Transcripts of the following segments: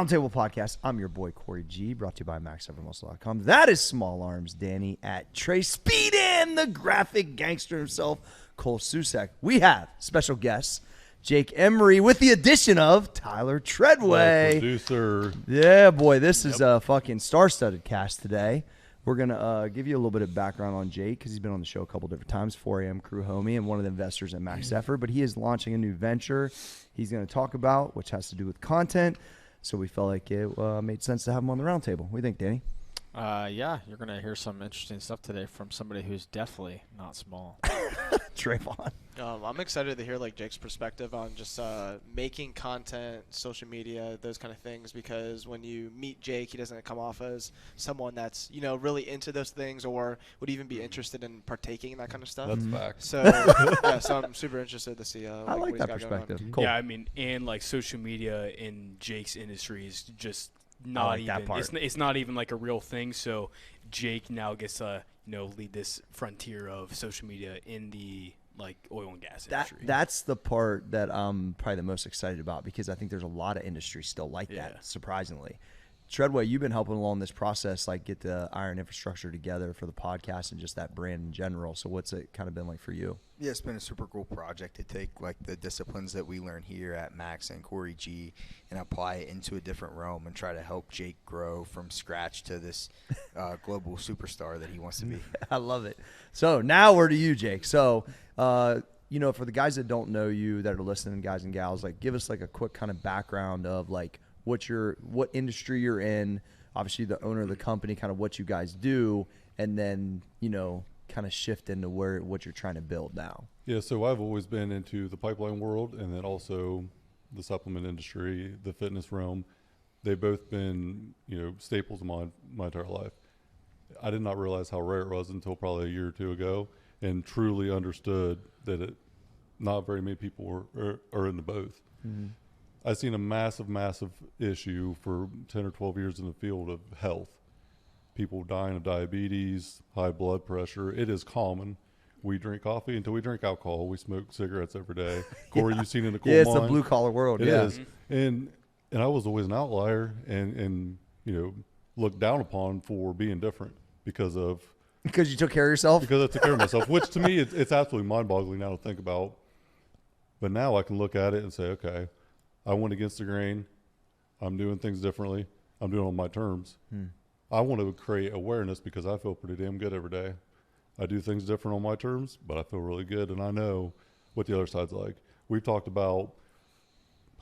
Roundtable Podcast. I'm your boy, Corey G, brought to you by MaxEverMuscle.com. That is Small Arms Danny at Trey Speed and the graphic gangster himself, Cole Susek. We have special guests, Jake Emery, with the addition of Tyler Treadway. Producer. Yeah, boy, this is a fucking star-studded cast today. We're going to give you a little bit of background on Jake because he's been on the show a couple different times, 4 a.m. crew homie and one of the investors at Max Effort. But he is launching a new venture he's going to talk about, which has to do with content. So we felt like it made sense to have him on the roundtable. What do you think, Danny? Yeah, you're going to hear some interesting stuff today from somebody who's definitely not small. Trayvon. I'm excited to hear Jake's perspective on just making content, social media, those kind of things. Because when you meet Jake, he doesn't come off as someone that's really into those things or would even be interested in partaking in that kind of stuff. That's fact. So so I'm super interested to see. I like that perspective. Mm-hmm. Cool. Yeah, I mean, and social media in Jake's industry is just not like even. that part. It's not even a real thing. So Jake now gets to lead this frontier of social media in the oil and gas industry. That's the part that I'm probably the most excited about because I think there's a lot of industries still like that, surprisingly. Treadway, you've been helping along this process, get the iron infrastructure together for the podcast and just that brand in general. So what's it kind of been like for you? Yeah, it's been a super cool project to take the disciplines that we learn here at Max and Corey G and apply it into a different realm and try to help Jake grow from scratch to this global superstar that he wants to be. I love it. So now we're to you, Jake. So, for the guys that don't know you that are listening, guys and gals, give us a quick kind of background of what industry you're in, obviously the owner of the company, kind of what you guys do, and then, kind of shift into what you're trying to build now. Yeah, so I've always been into the pipeline world and then also the supplement industry, the fitness realm. They've both been, staples of my entire life. I did not realize how rare it was until probably a year or two ago and truly understood that not very many people are into both. Mm-hmm. I've seen a massive issue for 10 or 12 years in the field of health. People dying of diabetes, high blood pressure. It is common. We drink coffee until we drink alcohol. We smoke cigarettes every day. Corey, you've seen in the coal it's mine. the blue collar world. It yeah. is. And I was always an outlier and looked down upon for being different because you took care of yourself? Because I took care of myself, which to me it's absolutely mind-boggling now to think about. But now I can look at it and say, okay, I went against the grain. I'm doing things differently. I'm doing it on my terms. I want to create awareness because I feel pretty damn good every day. I do things different on my terms, but I feel really good, and I know what the other side's like. We've talked about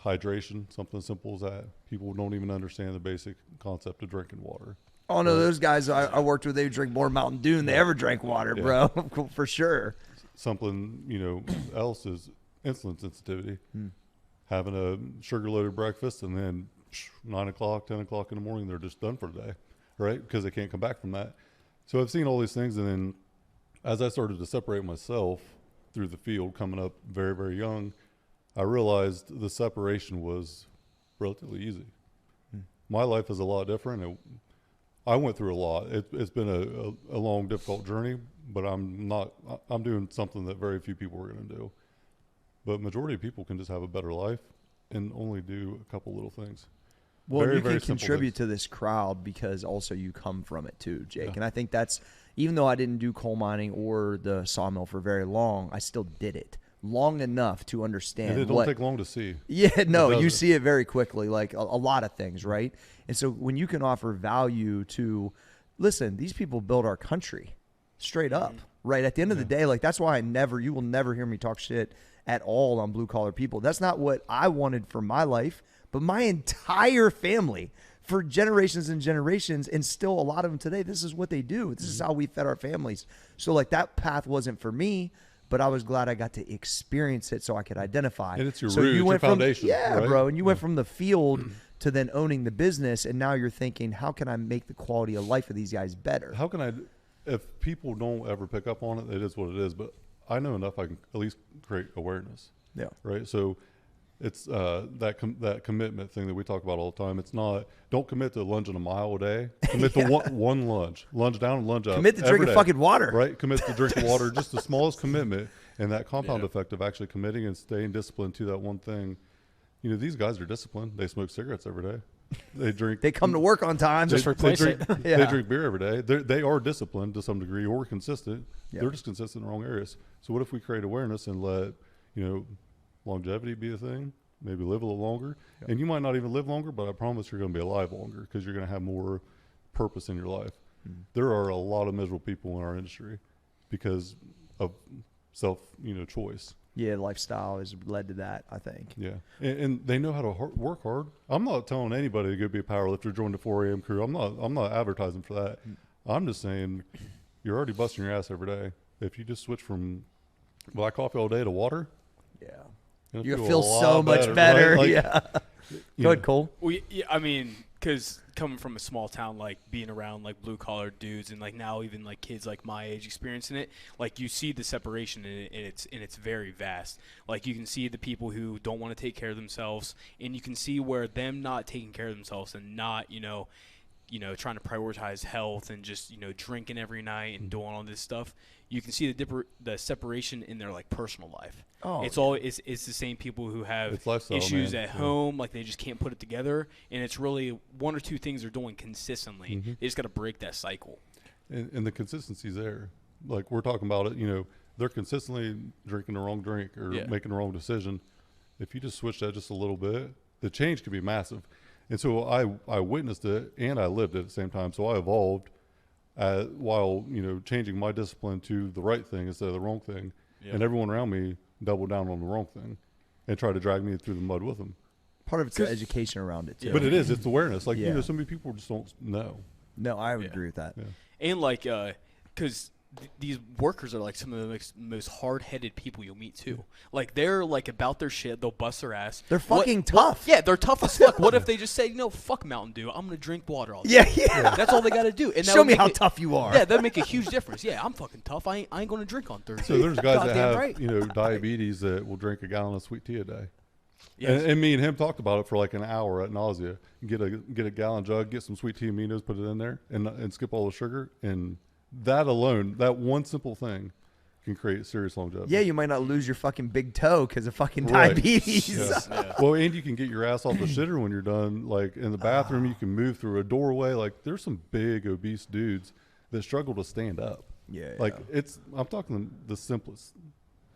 hydration, something as simple as that. People don't even understand the basic concept of drinking water. Oh, no, those guys I worked with, they drink more Mountain Dew than they ever drank water, bro, for sure. Something, else is insulin sensitivity. Having a sugar-loaded breakfast and then 9 o'clock, 10 o'clock in the morning, they're just done for the day, right? Because they can't come back from that. So I've seen all these things, and then as I started to separate myself through the field, coming up very, very young, I realized the separation was relatively easy. My life is a lot different. I went through a lot. It's been a long, difficult journey, but I'm doing something that very few people are going to do. But majority of people can just have a better life and only do a couple little things. Well, you can contribute to this crowd because also you come from it too, Jake. Yeah. And I think that's, even though I didn't do coal mining or the sawmill for very long, I still did it long enough to understand. And it don't take long to see. Yeah, no, you see it very quickly, a lot of things, right? And so when you can offer value to, listen, these people build our country straight up, right? At the end of the day, that's why you will never hear me talk shit at all on blue collar people. That's not what I wanted for my life, but my entire family for generations and generations, and still a lot of them today, this is what they do. This is how we fed our families. So that path wasn't for me, but I was glad I got to experience it so I could identify. And it's your roots, your foundation. Yeah, right? Bro. And you went from the field to then owning the business, and now you're thinking, how can I make the quality of life of these guys better? How can I, if people don't ever pick up on it, it is what it is, but I know enough I can at least create awareness. Yeah. Right? So it's that commitment thing that we talk about all the time. It's not, don't commit to lunging a mile a day. Commit to one lunge. Lunge down and lunge up. Commit to drinking fucking water. Right? Commit to drinking water. Just the smallest commitment, and that compound effect of actually committing and staying disciplined to that one thing. These guys are disciplined. They smoke cigarettes every day. They drink. They come to work on time. Just replace drink, it. Yeah. They drink beer every day. They are disciplined to some degree or consistent. Yeah. They're just consistent in the wrong areas. So what if we create awareness and let, longevity be a thing? Maybe live a little longer. Yeah. And you might not even live longer, but I promise you're going to be alive longer because you're going to have more purpose in your life. Mm. There are a lot of miserable people in our industry because of self, choice. Yeah, lifestyle has led to that, I think. Yeah, and they know how to work hard. I'm not telling anybody to go be a powerlifter, join the 4 a.m. crew. I'm not advertising for that. I'm just saying you're already busting your ass every day. If you just switch from black coffee all day to water, Yeah. you'll You feel a lot so much better. right? Like, Yeah. you Go ahead, know, Cole. Well, yeah, I mean, because coming from a small town, like being around like blue collar dudes, and like now even like kids like my age experiencing it, like you see the separation in it, and it's very vast. Like you can see the people who don't want to take care of themselves, and you can see where them not taking care of themselves and not trying to prioritize health and just drinking every night and doing all this stuff. You can see the separation in their like personal life. Oh, It's the same people who have It's lifestyle, issues man. at Yeah. home, like they just can't put it together, and it's really one or two things they're doing consistently. Mhm. They just got to break that cycle. and the consistency's there. Like we're talking about it, they're consistently drinking the wrong drink or Yeah. making the wrong decision. If you just switch that just a little bit, the change could be massive. And so I witnessed it and I lived it at the same time. So I evolved while, changing my discipline to the right thing instead of the wrong thing. Yeah. And everyone around me doubled down on the wrong thing and tried to drag me through the mud with them. Part of it's the education around it, too. But it's awareness. Like, Yeah. so many people just don't know. No, I would Yeah. agree with that. Yeah. And like, because these workers are like some of the most hard-headed people you'll meet too. Like they're like about their shit. They'll bust their ass. They're fucking tough. Yeah, they're tough as fuck. What if they just say, fuck Mountain Dew. I'm gonna drink water all day. Yeah. That's all they got to do. And that Show would me make how it- tough you are. Yeah, that'd make a huge difference. Yeah, I'm fucking tough. I ain't gonna drink on Thursday. So there's guys that Goddamn have, right. diabetes that will drink a gallon of sweet tea a day. Yes. And me and him talked about it for like an hour at nausea. Get a gallon jug, get some sweet tea aminos, put it in there, and skip all the sugar. And that alone, that one simple thing, can create serious longevity. Yeah, you might not lose your fucking big toe because of fucking Right. diabetes. Yeah. Yeah. Well, and you can get your ass off the shitter when you're done. Like in the bathroom, you can move through a doorway. Like there's some big obese dudes that struggle to stand up. Yeah. Like I'm talking the simplest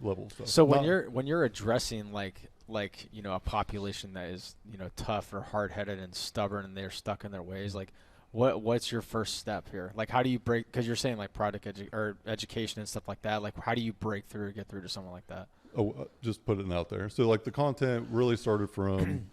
level stuff. So when Not- you're addressing like a population that is tough or hard-headed and stubborn and they're stuck in their ways, like what's your first step here? Like how do you break? Because you're saying like education and stuff like that. Like how do you break through or get through to someone like that? Just putting it out there. So like the content really started from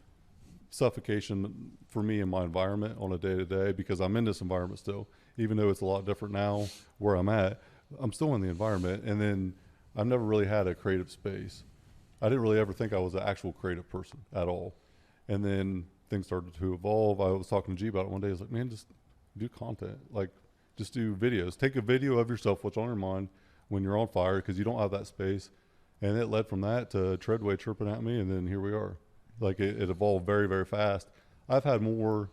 suffocation for me in my environment on a day-to-day, because I'm in this environment still, even though it's a lot different now where I'm at. I'm still in the environment, and then I've never really had a creative space. I didn't really ever think I was an actual creative person at all. And then things started to evolve. I was talking to G about it one day. I was like, man, just do content. Like, just do videos. Take a video of yourself, what's on your mind when you're on fire, because you don't have that space. And it led from that to Treadway chirping at me, and then here we are. Like, it evolved very, very fast. I've had more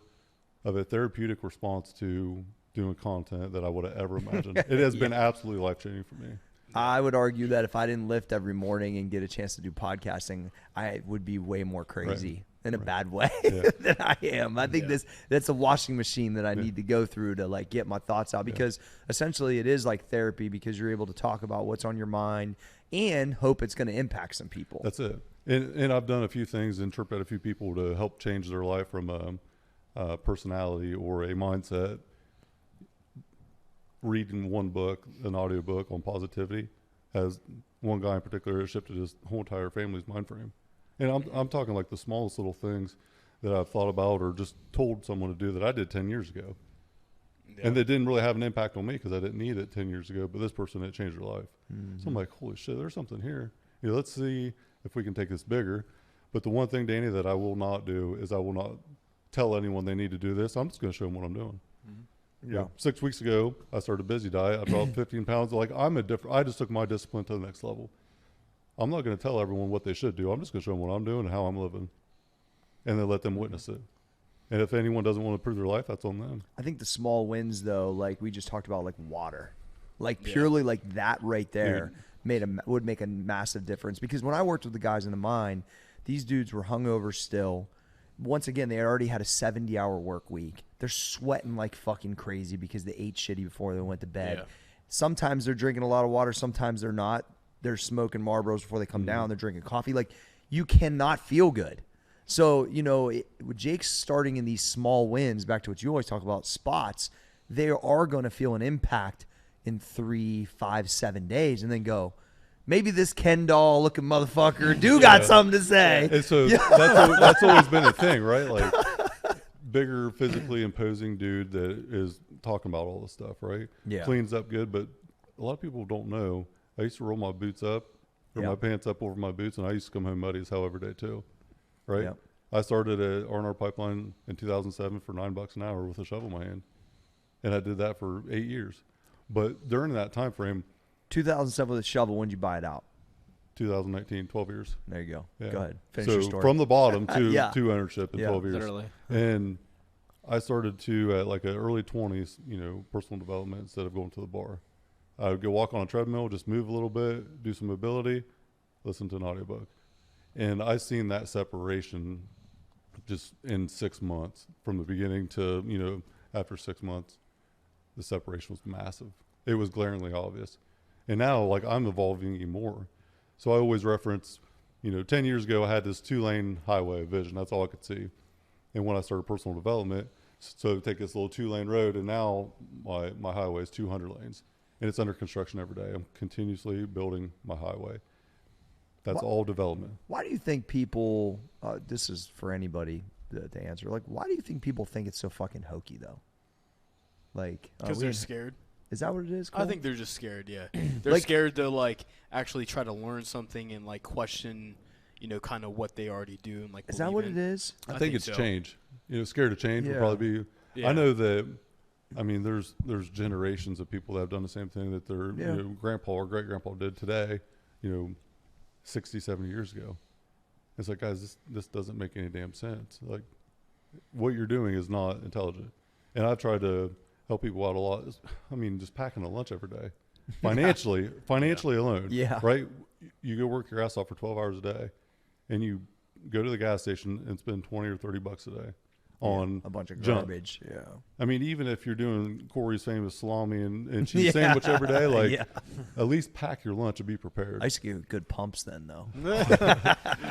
of a therapeutic response to doing content than I would have ever imagined. It has been absolutely life-changing for me. I would argue that if I didn't lift every morning and get a chance to do podcasting, I would be way more crazy in a bad way Yeah. than I am. I think that's a washing machine that I need to go through to like get my thoughts out, because essentially it is like therapy, because you're able to talk about what's on your mind and hope it's going to impact some people. That's it. And I've done a few things, interpret a few people to help change their life from a personality or a mindset. Reading one book, an audio book on positivity, has one guy in particular that shifted his whole entire family's mind frame. And I'm talking like the smallest little things that I've thought about or just told someone to do that I did 10 years ago. Yeah. And they didn't really have an impact on me because I didn't need it 10 years ago, but this person, it changed their life. Mm-hmm. So I'm like, holy shit, there's something here. Let's see if we can take this bigger. But the one thing, Danny, that I will not do is I will not tell anyone they need to do this. I'm just going to show them what I'm doing. Yeah. You know, 6 weeks ago, I started a busy diet. I dropped 15 pounds. Like I just took my discipline to the next level. I'm not going to tell everyone what they should do. I'm just going to show them what I'm doing and how I'm living, and then let them witness it. And if anyone doesn't want to improve their life, that's on them. I think the small wins, though, like we just talked about, like water, like purely like that right there would make a massive difference. Because when I worked with the guys in the mine, these dudes were hungover still, once again, they already had a 70-hour work week. They're sweating like fucking crazy because they ate shitty before they went to bed. Yeah. Sometimes they're drinking a lot of water. Sometimes they're not. They're smoking Marlboros before they come down. They're drinking coffee. Like, you cannot feel good. So, with Jake starting in these small wins, back to what you always talk about, spots, they are going to feel an impact in 3, 5, 7 days and then go, maybe this Ken doll looking motherfucker got something to say. And so that's always been a thing, right? Like, bigger, physically imposing dude that is talking about all this stuff, right? Yeah. Cleans up good, but a lot of people don't know. I used to roll my boots up, or my pants up over my boots, and I used to come home muddy as hell every day too, right? Yep. I started at R&R Pipeline in 2007 for $9 an hour with a shovel in my hand, and I did that for 8 years. But during that time frame, 2007 with a shovel, when did you buy it out? 2019, 12 years. There you go. Yeah. Go ahead. Finish So your story. from the bottom to Yeah. to ownership in Yeah, 12 years. Literally. And I started to at like an early 20s, personal development instead of going to the bar. I would go walk on a treadmill, just move a little bit, do some mobility, listen to an audiobook. And I seen that separation just in 6 months from the beginning to, after 6 months, the separation was massive. It was glaringly obvious. And now, like, I'm evolving even more. So I always reference, 10 years ago, I had this 2-lane highway vision. That's all I could see. And when I started personal development, so take this little 2-lane road, and now my highway is 200 lanes. And it's under construction every day. I'm continuously building my highway. That's all development. Why do you think people, this is for anybody to answer, like, why do you think people think it's so fucking hokey, though? Like, Because they're scared. Is that what it is, I Cole? think they're just scared, yeah. They're scared to, actually try to learn something and, question, kind of what they already do and, Is that what it is? I think it's so. change. Scared of change would Yeah. probably be. Yeah. I know that. I mean, there's generations of people that have done the same thing that their grandpa or great grandpa did today, 60, 70 years ago. It's like, guys, this doesn't make any damn sense. Like, what you're doing is not intelligent. And I've tried to help people out a lot. I mean, just packing a lunch every day, financially alone. Yeah. Right. You go work your ass off for 12 hours a day, and you go to the gas station and spend $20 or $30 a day on a bunch of junk. garbage. Yeah. I mean, even if you're doing Corey's famous salami and cheese sandwich every day, like, at least pack your lunch and be prepared. I used to get good pumps then, though.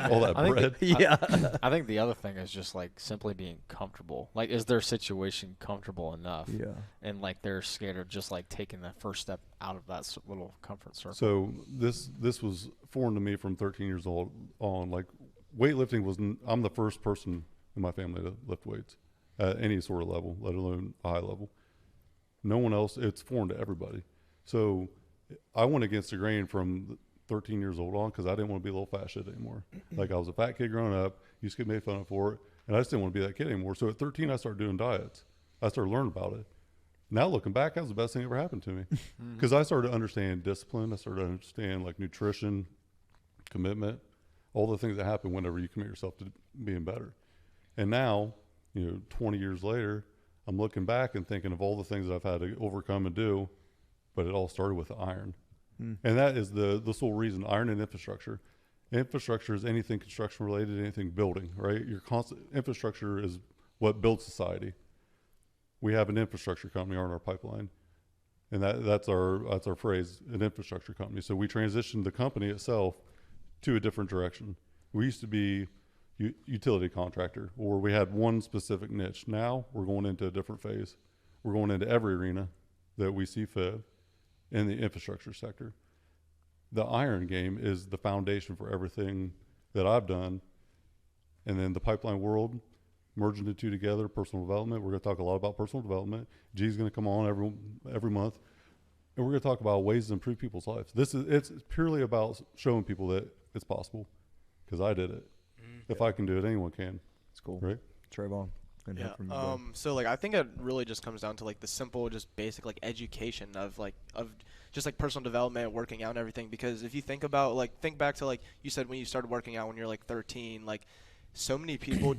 All that I think bread. Yeah. I think the other thing is just simply being comfortable. Like, is their situation comfortable enough? Yeah. And they're scared of just taking that first step out of that little comfort circle. So this was foreign to me from 13 years old on. Like, weightlifting I'm the first person in my family to lift weights at any sort of level, let alone a high level. No one else. It's foreign to everybody. So I went against the grain from 13 years old on because I didn't want to be a little fat shit anymore. Like, I was a fat kid growing up, used to get made fun of for it, and I just didn't want to be that kid anymore. So at 13, I started doing diets. I started learning about it. Now looking back, that was the best thing that ever happened to me because I started to understand discipline. I started to understand nutrition, commitment, all the things that happen whenever you commit yourself to being better. And now, 20 years later, I'm looking back and thinking of all the things that I've had to overcome and do, but it all started with iron. And that is the sole reason, iron and infrastructure. Infrastructure is anything construction related, anything building, right? Your infrastructure is what builds society. We have an infrastructure company on our pipeline, and that's our phrase, an infrastructure company. So we transitioned the company itself to a different direction. We used to be utility contractor, or we had one specific niche. Now we're going into a different phase. We're going into every arena that we see fit in the infrastructure sector. The iron game is the foundation for everything that I've done. And then the pipeline world, merging the two together, personal development. We're going to talk a lot about personal development. G's going to come on every month, and we're going to talk about ways to improve people's lives. It's purely about showing people that it's possible, because I did it. If I can do it, anyone can. It's cool. Right? Trayvon. Good to hear from you, bud. So I think it really just comes down to the simple, just basic education of just personal development, working out and everything. Because if you think about think back to you said when you started working out when you're 13, so many people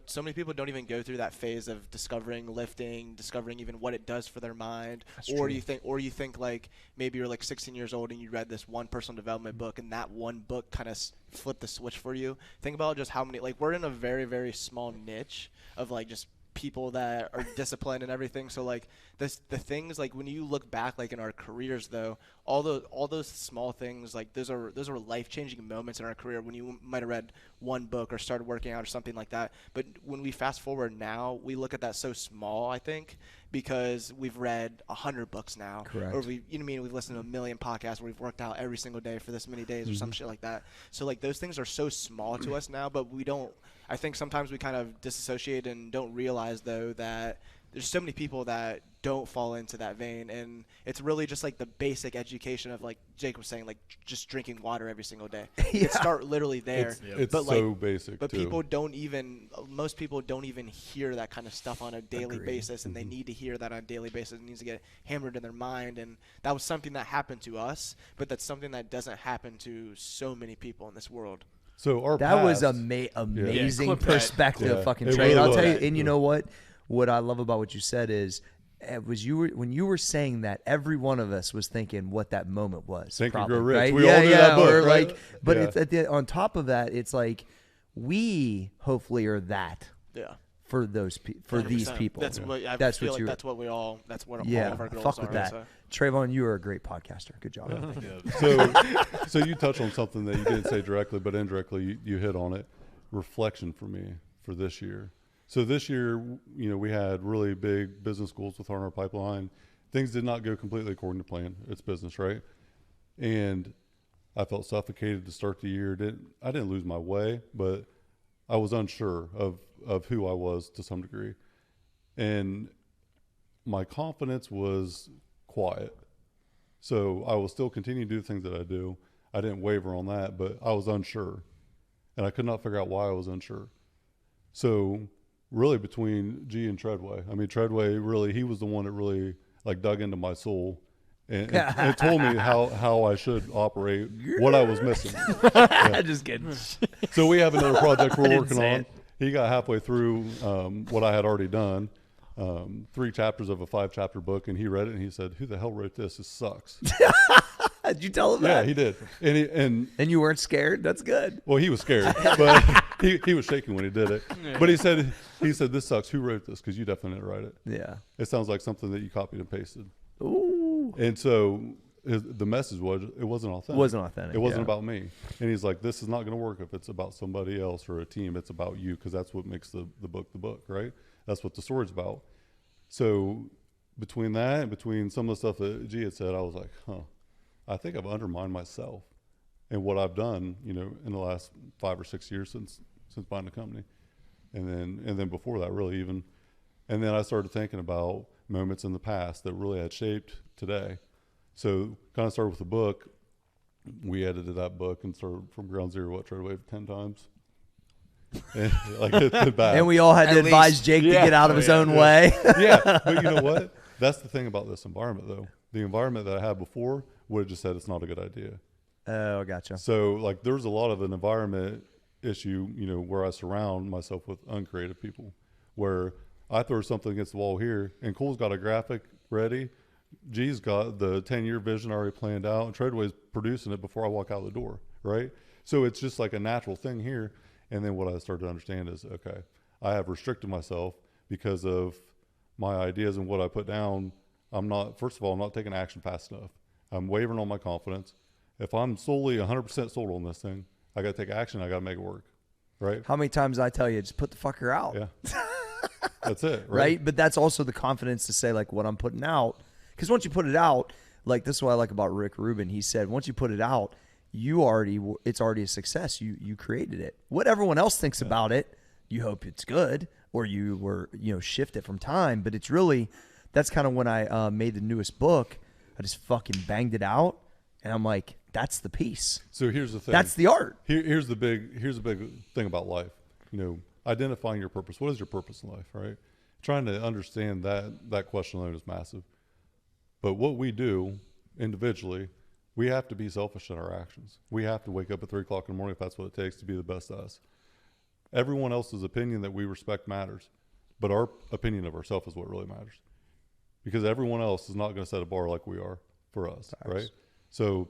so many people don't even go through that phase of discovering lifting, discovering even what it does for their mind. That's Or true. you think like maybe you're like 16 years old and you read this one personal development book, and that one book kind of flipped the switch for you. Think about just how many, like, we're in a very, very small niche of like just people that are disciplined and everything. So like the things, like when you look back like in our careers though, all those small things, like those are life-changing moments in our career when you might have read one book or started working out or something like that. But when we fast forward now, we look at that so small, I think, because we've read 100 books now. Correct. Or we've listened to a million podcasts where we've worked out every single day for this many days or some shit like that. So like those things are so small to us now, but we don't, I think sometimes we kind of disassociate and don't realize though that there's so many people that don't fall into that vein, and it's really just like the basic education of, like Jake was saying, like just drinking water every single day. You can start literally there. It's but so like, basic. But too. most people don't even hear that kind of stuff on a daily Agreed. basis, and they need to hear that on a daily basis. It needs to get hammered in their mind, and that was something that happened to us, but that's something that doesn't happen to so many people in this world. So our That was past- amazing clip that. perspective, Yeah, fucking it Trey. really I'll tell you, was. and you know what I love about what you said is, when you were saying that, every one of us was thinking what that moment was. Think and probably, Grow Rich. right? We all knew that book, or right? like, but Yeah. it's on top of that, it's like we hopefully are that Yeah. for these 100%. people. That's what I That's feel what like. you're- That's what all Yeah, of our goals fuck are. with that. So. Trayvon, you are a great podcaster. Good job. So you touched on something that you didn't say directly, but indirectly you hit on it. Reflection for me for this year. So this year, we had really big business goals with our pipeline. Things did not go completely according to plan. It's business, right? And I felt suffocated to start the year. I didn't lose my way, but I was unsure of who I was to some degree. And my confidence was quiet. So I will still continue to do the things that I do. I didn't waver on that, but I was unsure. And I could not figure out why I was unsure. So really between G and Treadway, Treadway really, he was the one that really like dug into my soul and told me how I should operate, what I was missing. Yeah. Just kidding. So we have another project we're didn't working say on. it. He got halfway through what I had already done, 3 chapters of a 5-chapter book, and he read it and he said, "Who the hell wrote this? This sucks." Did you tell him Yeah, that? he did. And you weren't scared? That's good. Well, he was scared, but he was shaking when he did it. But he said, "This sucks. Who wrote this? Because you definitely didn't write it. Yeah. It sounds like something that you copied and pasted." Ooh. And so the message was, it wasn't authentic. It wasn't authentic, It wasn't yeah. about me. And he's like, "This is not going to work if it's about somebody else or a team. It's about you, because that's what makes the book, right? That's what the story's about." So between that and between some of the stuff that G had said, I was like, I think I've undermined myself and what I've done, in the last 5 or 6 years since buying the company. And then before that, really even. And then I started thinking about moments in the past that really had shaped today. So kind of started with the book. We edited that book and started from ground zero, tried to wave 10 times. And, like, it's bad. And we all had At to advise least. Jake to Yeah. get out of his own way. Yeah, but you know what? That's the thing about this environment, though. The environment that I had before would have just said it's not a good idea. Oh, gotcha. So, like, there's a lot of an environment issue, where I surround myself with uncreative people, where I throw something against the wall here, and Cole's got a graphic ready. G's got the 10-year vision already planned out, and Treadway's producing it before I walk out the door, right? So it's just like a natural thing here. And then what I started to understand is, okay, I have restricted myself because of my ideas and what I put down. First of all, I'm not taking action fast enough. I'm wavering on my confidence. If I'm solely 100% sold on this thing, I got to take action. I got to make it work, right? How many times I tell you, just put the fucker out. Yeah. That's it, right? Right? But that's also the confidence to say, like, what I'm putting out. Because once you put it out, like, this is what I like about Rick Rubin. He said, once you put it out, it's already a success. You created it. What everyone else thinks about it, you hope it's good, or you were, shift it from time. But it's really, that's kind of when I made the newest book. I just fucking banged it out, and I'm like, that's the piece. So here's the thing. That's the art. Here's the big thing about life. Identifying your purpose. What is your purpose in life, right? Trying to understand that question alone is massive. But what we do individually, we have to be selfish in our actions. We have to wake up at 3 o'clock in the morning if that's what it takes to be the best us. Everyone else's opinion that we respect matters, but our opinion of ourselves is what really matters, because everyone else is not going to set a bar like we are for us, right? So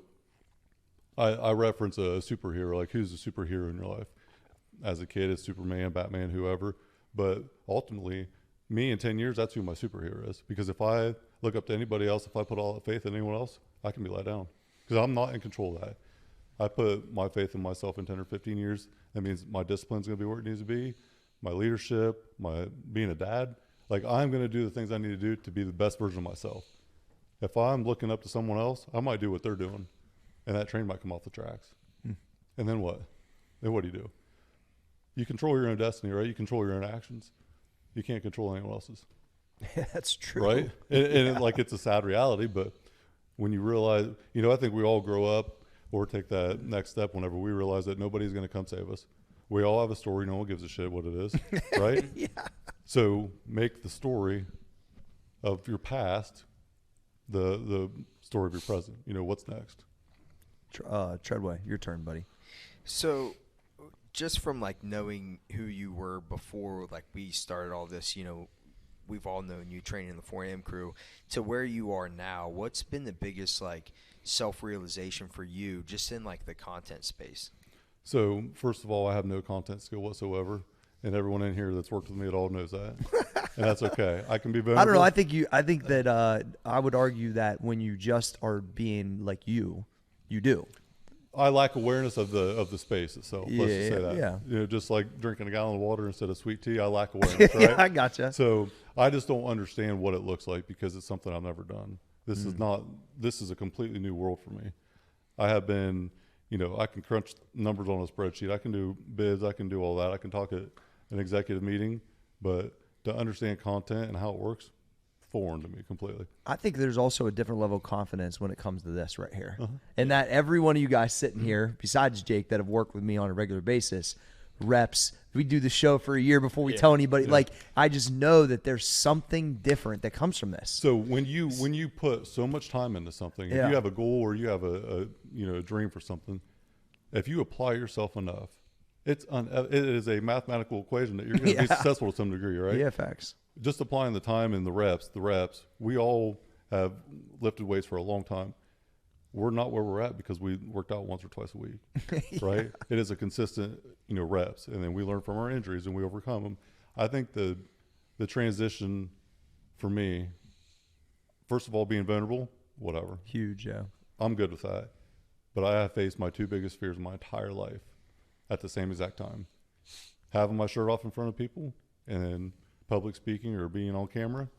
I reference a superhero, like who's a superhero in your life? As a kid, it's Superman, Batman, whoever. But ultimately, me in 10 years, that's who my superhero is. Because if I look up to anybody else, if I put all that faith in anyone else, I can be let down. Because I'm not in control of that. I put my faith in myself in 10 or 15 years. That means my discipline's going to be where it needs to be, my leadership, my being a dad. Like, I'm going to do the things I need to do to be the best version of myself. If I'm looking up to someone else, I might do what they're doing, and that train might come off the tracks. And then what? Then what do? You control your own destiny, right? You control your own actions. You can't control anyone else's. Yeah, that's true. Right? And like, it's a sad reality, but when you realize, you know, I think we all grow up or take that next step whenever we realize that nobody's going to come save us. We all have a story. No one gives a shit what it is, right? Yeah. So make the story of your past the story of your present. You know, what's next? Treadway, your turn, buddy. So just from like knowing who you were before, like we started all this, you know, we've all known you training the 4AM crew to where you are now. What's been the biggest like self-realization for you just in like the content space? So first of all, I have no content skill whatsoever. And everyone in here that's worked with me at all knows that. And that's okay. I can be vulnerable. I don't know. I think that I would argue that when you just are being like you do. I lack awareness of the space itself. Let's just say that. Yeah. You know, just like drinking a gallon of water instead of sweet tea, I lack awareness, right? Yeah, I gotcha. So I just don't understand what it looks like because it's something I've never done. This is a completely new world for me. I have been, you know, I can crunch numbers on a spreadsheet. I can do bids. I can do all that. I can talk at an executive meeting, but to understand content and how it works, foreign to me completely. I think there's also a different level of confidence when it comes to this right here. And that every one of you guys sitting here, besides Jake, that have worked with me on a regular basis, reps, we do the show for a year before we tell anybody. Yeah. Like, I just know that there's something different that comes from this. So when you put so much time into something, if you have a goal or you have a dream for something, if you apply yourself enough, it is a mathematical equation that you're going to be successful to some degree, right? Yeah, facts. Just applying the time and the reps, we all have lifted weights for a long time. We're not where we're at because we worked out once or twice a week, right? It is a consistent, reps, and then we learn from our injuries and we overcome them. I think the transition for me, first of all, being vulnerable, whatever. Huge, yeah. I'm good with that. But I have faced my two biggest fears in my entire life at the same exact time. Having my shirt off in front of people and then public speaking or being on camera,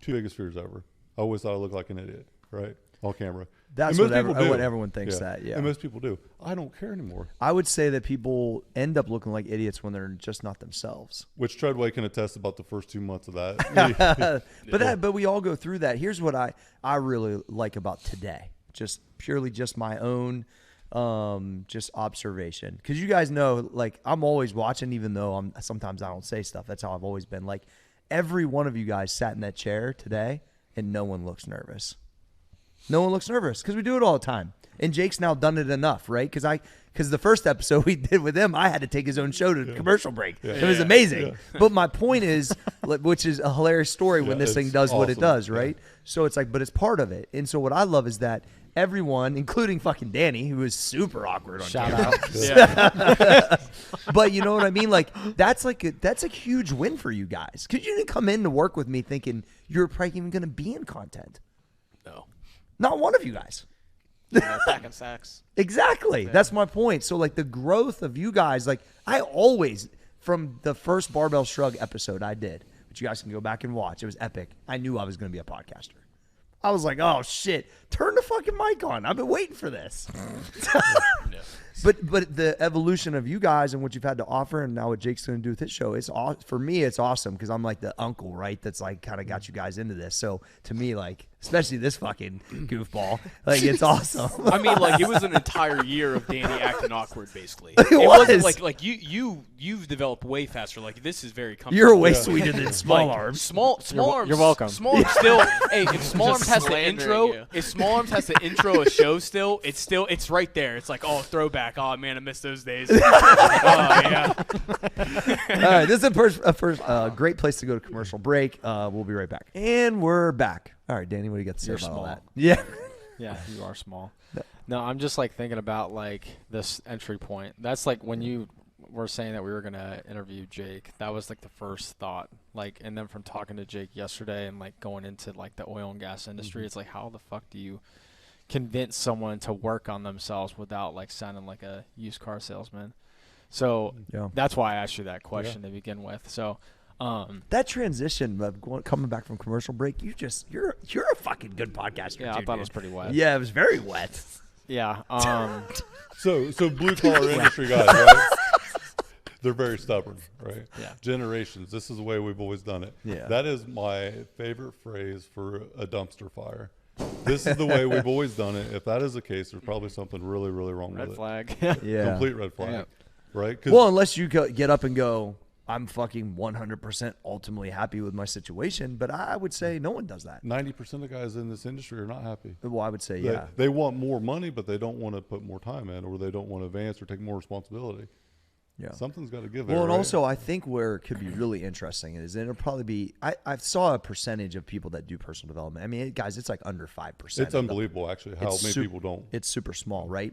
two biggest fears ever. I always thought I looked like an idiot, right? On camera. That's what everyone thinks that, yeah. And most people do. I don't care anymore. I would say that people end up looking like idiots when they're just not themselves. Which Treadway can attest about the first 2 months of that. But we all go through that. Here's what I really like about today. Purely my own just observation. Because you guys know, like, I'm always watching, even though sometimes I don't say stuff. That's how I've always been. Like, every one of you guys sat in that chair today, and no one looks nervous. No one looks nervous because we do it all the time. And Jake's now done it enough, right? Because the first episode we did with him, I had to take his own show to commercial break. Yeah. It was amazing. Yeah. But my point is, which is a hilarious story when this thing does what it does, right? Yeah. So it's like, but it's part of it. And so what I love is that everyone, including fucking Danny, who is super awkward on camera. Out. But you know what I mean? Like, that's a huge win for you guys. Because you didn't come in to work with me thinking you're probably even going to be in content. No. Not one of you guys. Packing sacks. Exactly. Yeah. That's my point. So, like, the growth of you guys, like, I always, from the first Barbell Shrug episode I did, which you guys can go back and watch, it was epic. I knew I was going to be a podcaster. I was like, oh, shit, turn the fucking mic on. I've been waiting for this. But the evolution of you guys and what you've had to offer and now what Jake's going to do with his show, for me, it's awesome because I'm like the uncle, right, that's like kind of got you guys into this. So to me, like, especially this fucking goofball, like, it's awesome. I mean, like, it was an entire year of Danny acting awkward, basically. It wasn't like you've developed way faster. Like, this is very comfortable. You're way sweeter than small arms. Small arms. You're welcome. Small arms still. Hey, if small arms has the intro, a show still, it's right there. It's like, oh, throwback. Oh man, I miss those days. Oh yeah. All right, this is a first great place to go to commercial break. We'll be right back. And we're back. All right, Danny, what do you got to say You're about all small. that? Yeah. Yeah, you are small. No, I'm just like thinking about like this entry point. That's like when you were saying that we were gonna interview Jake. That was like the first thought. Like, and then from talking to Jake yesterday and like going into like the oil and gas industry, it's like how the fuck do you convince someone to work on themselves without like sounding like a used car salesman? So that's why I asked you that question to begin with. So that transition of coming back from commercial break, you're a fucking good podcaster. Yeah, I thought it was pretty wet. Yeah, it was very wet. Yeah. So blue collar industry guys, right? They're very stubborn, right? Yeah. Generations. This is the way we've always done it. Yeah. That is my favorite phrase for a dumpster fire. This is the way we've always done it. If that is the case, there's probably something really, really wrong Red with flag. it. Yeah. Complete red flag. Yeah. Right? 'Cause Well, unless you get up and go, I'm fucking 100% ultimately happy with my situation, but I would say no one does that. 90% of guys in this industry are not happy. Well, I would say, They, yeah. they want more money, but they don't want to put more time in, or they don't want to advance or take more responsibility. Yeah. Something's got to give. Well, there, and right? also I think where it could be really interesting is, and it'll probably be, I saw a percentage of people that do personal development. I mean, guys, it's like under 5%. it's unbelievable actually how many people don't. It's super small, right?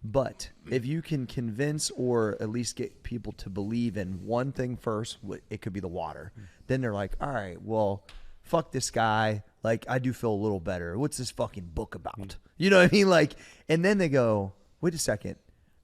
But if you can convince or at least get people to believe in one thing first, it could be the water. Then they're like, all right, well, fuck this guy. Like, I do feel a little better. What's this fucking book about? You know what I mean? Like, and then they go, wait a second.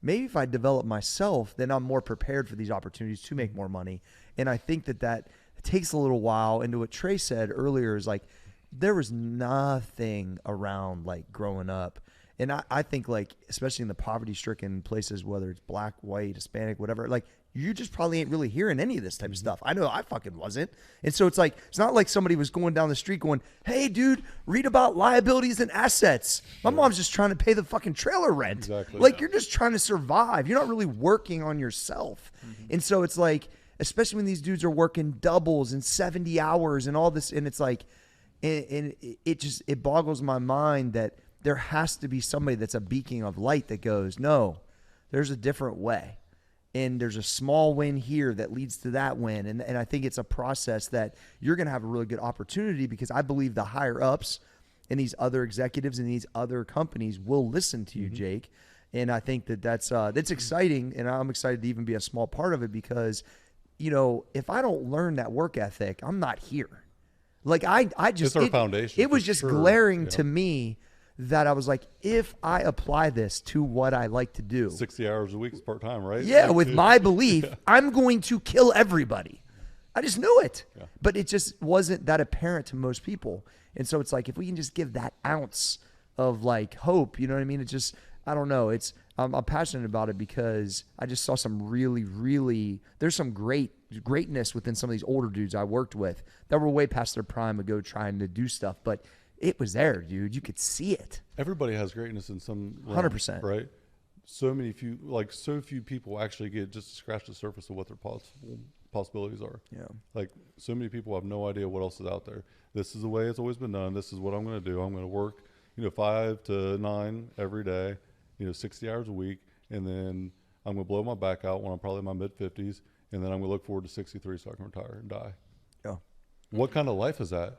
Maybe if I develop myself, then I'm more prepared for these opportunities to make more money. And I think that takes a little while. And to what Trey said earlier is like, there was nothing around like growing up. And I think like, especially in the poverty stricken places, whether it's black, white, Hispanic, whatever, like you just probably ain't really hearing any of this type of stuff. I know I fucking wasn't. And so it's like, it's not like somebody was going down the street going, hey dude, read about liabilities and assets. My mom's just trying to pay the fucking trailer rent. Exactly. Like you're just trying to survive. You're not really working on yourself. And so it's like, especially when these dudes are working doubles and 70 hours and all this. And it's like, and it boggles my mind that there has to be somebody that's a beacon of light that goes, no, there's a different way. And there's a small win here that leads to that win. And I think it's a process that you're going to have a really good opportunity because I believe the higher ups and these other executives and these other companies will listen to you, Jake. And I think that's exciting. And I'm excited to even be a small part of it because, you know, if I don't learn that work ethic, I'm not here. Like I just, It's our foundation. It was for just sure. glaring Yeah. to me that I was like, if I apply this to what I like to do, 60 hours a week is part time, right? yeah, Like, with my belief, I'm going to kill everybody. I just knew it. Yeah. But it just wasn't that apparent to most people. And so it's like, if we can just give that ounce of like hope, you know what I mean? It just, I don't know. I'm passionate about it because I just saw some really, there's some greatness within some of these older dudes I worked with that were way past their prime ago trying to do stuff. But it was there, dude. You could see it. Everybody has greatness in some realm, 100%. right? So few people actually get just to scratch the surface of what their possibilities are. Yeah. Like so many people have no idea what else is out there. This is the way it's always been done. This is what I'm going to do. I'm going to work, 5 to 9 every day, 60 hours a week. And then I'm going to blow my back out when I'm probably in my mid 50s. And then I'm going to look forward to 63 so I can retire and die. Yeah. What kind of life is that?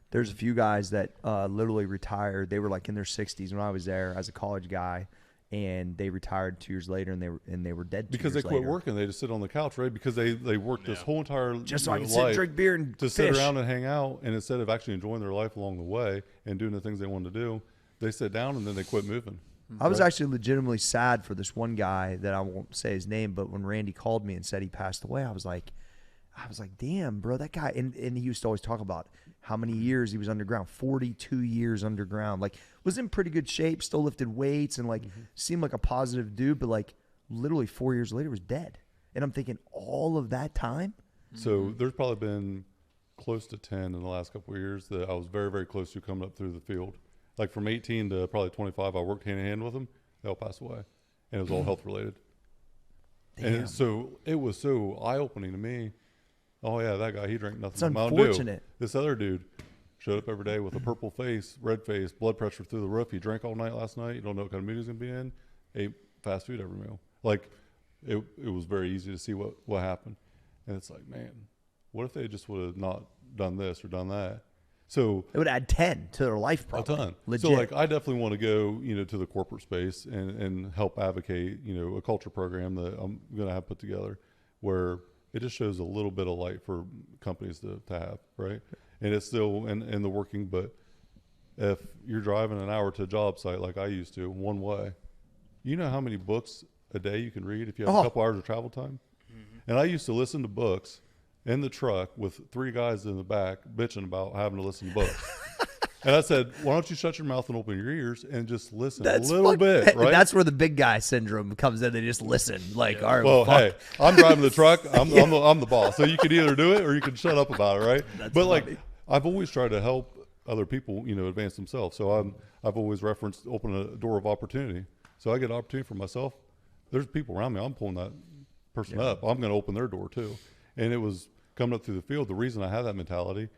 There's a few guys that literally retired. They were like in their 60s when I was there as a college guy, and they retired 2 years later, and they were dead. Because they quit working, they just sit on the couch, right? Because they worked this whole entire just so I can sit life and drink beer and to fish. sit around and hang out, and instead of actually enjoying their life along the way and doing the things they wanted to do, they sit down and then they quit moving. I was actually legitimately sad for this one guy that I won't say his name, but when Randy called me and said he passed away, I was like, damn, bro, that guy. And he used to always talk about how many years he was underground, 42 years underground. Like, was in pretty good shape, still lifted weights, and like seemed like a positive dude, but like literally 4 years later was dead. And I'm thinking, all of that time? So there's probably been close to 10 in the last couple of years that I was very, very close to coming up through the field. Like from 18 to probably 25, I worked hand in hand with them. They all passed away. And it was all health related. Damn. And so it was so eye-opening to me. Oh, yeah, that guy, he drank nothing It's but Mountain Dew. unfortunate. This other dude showed up every day with a purple face, red face, blood pressure through the roof. He drank all night last night. You don't know what kind of mood he's going to be in. Ate fast food every meal. Like it was very easy to see what happened. And it's like, man, what if they just would have not done this or done that? So It would add 10 to their life, probably. a ton. Legit. So like, I definitely want to go, to the corporate space and help advocate, a culture program that I'm going to have put together where it just shows a little bit of light for companies to have, right? And it's still in the working, but if you're driving an hour to a job site like I used to, one way, you know how many books a day you can read if you have a couple hours of travel time? Mm-hmm. And I used to listen to books in the truck with 3 guys in the back bitching about having to listen to books. And I said, why don't you shut your mouth and open your ears and just listen a little bit, right? That's where the big guy syndrome comes in. They just listen. Like, all right, well, fuck. hey, I'm driving the truck. I'm the boss. So you can either do it or you can shut up about it, right? That's but funny. like, I've always tried to help other people, advance themselves. So I've always referenced open a door of opportunity. So I get opportunity for myself. There's people around me. I'm pulling that person up. I'm going to open their door too. And it was coming up through the field. The reason I had that mentality,